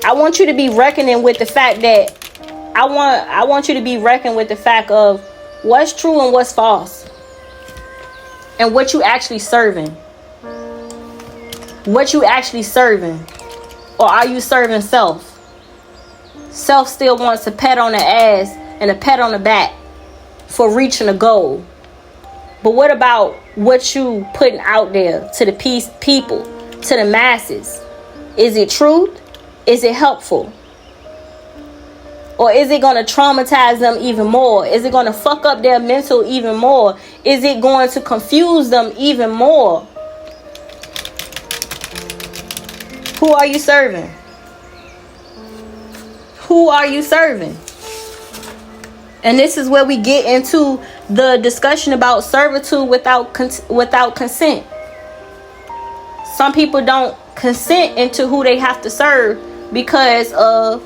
I want you to be reckoning with the fact that I want you to be reckoning with the fact of what's true and what's false, and what you actually serving. What you actually serving, or are you serving self? Self still wants a pat on the ass and a pat on the back for reaching a goal. But what about what you putting out there to the people, to the masses? Is it truth? Is it helpful? Or is it going to traumatize them even more? Is it going to fuck up their mental even more? Is it going to confuse them even more? Who are you serving? Who are you serving? And this is where we get into the discussion about servitude without consent. Some people don't consent into who they have to serve because of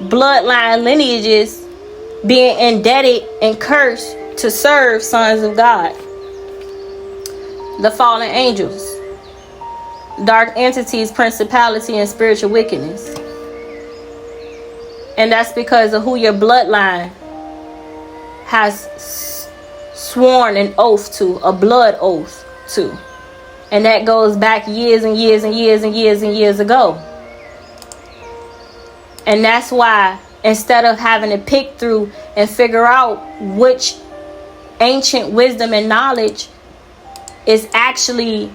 bloodline lineages being indebted and cursed to serve sons of God. The fallen angels, dark entities, principality, and spiritual wickedness. And that's because of who your bloodline has sworn an oath to, a blood oath to. And that goes back years and years and years and years and years ago. And that's why, instead of having to pick through and figure out which ancient wisdom and knowledge is actually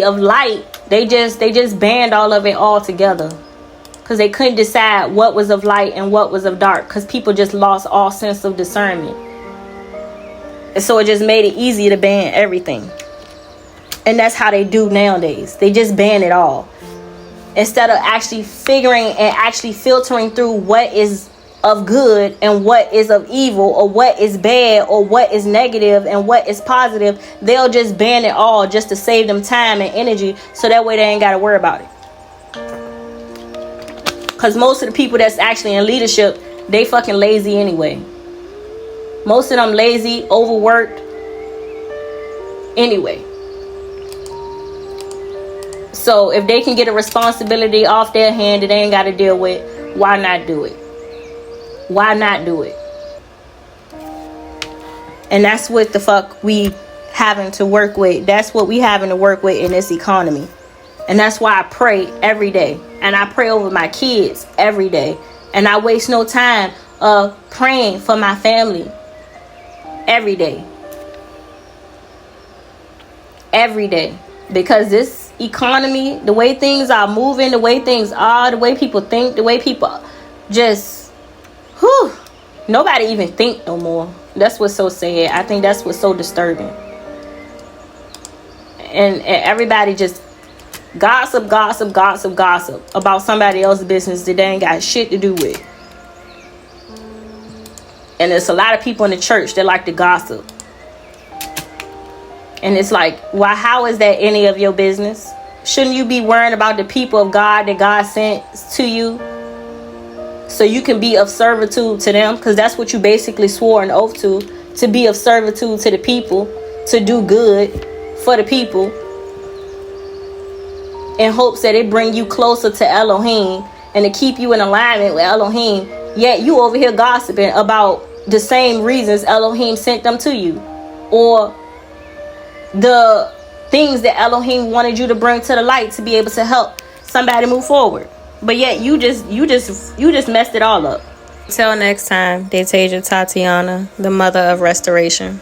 of light, they just banned all of it all together, because they couldn't decide what was of light and what was of dark, because people just lost all sense of discernment. And so it just made it easier to ban everything. And that's how they do nowadays. They just ban it all, instead of actually figuring and actually filtering through what is of good and what is of evil, or what is bad, or what is negative and what is positive. They'll just ban it all just to save them time and energy, so that way they ain't got to worry about it. Because most of the people that's actually in leadership, they fucking lazy anyway. Most of them lazy, overworked anyway. So if they can get a responsibility off their hand that they ain't got to deal with, why not do it? Why not do it? And that's what the fuck we having to work with. That's what we having to work with in this economy. And that's why I pray every day. And I pray over my kids every day. And I waste no time praying for my family every day. Every day. Because this economy, the way things are moving, the way things are, the way people think, the way people just, nobody even think no more. That's what's so sad. I think that's what's so disturbing. And everybody just gossip about somebody else's business that they ain't got shit to do with. And there's a lot of people in the church that like to gossip. And it's like, well, how is that any of your business? Shouldn't you be worrying about the people of God that God sent to you, so you can be of servitude to them? Because that's what you basically swore an oath to be of servitude to the people, to do good for the people, in hopes that it bring you closer to Elohim and to keep you in alignment with Elohim. Yet you over here gossiping about the same reasons Elohim sent them to you, or the things that Elohim wanted you to bring to the light to be able to help somebody move forward. But yet you just messed it all up. Until next time, Datasia Tatiana, the mother of restoration.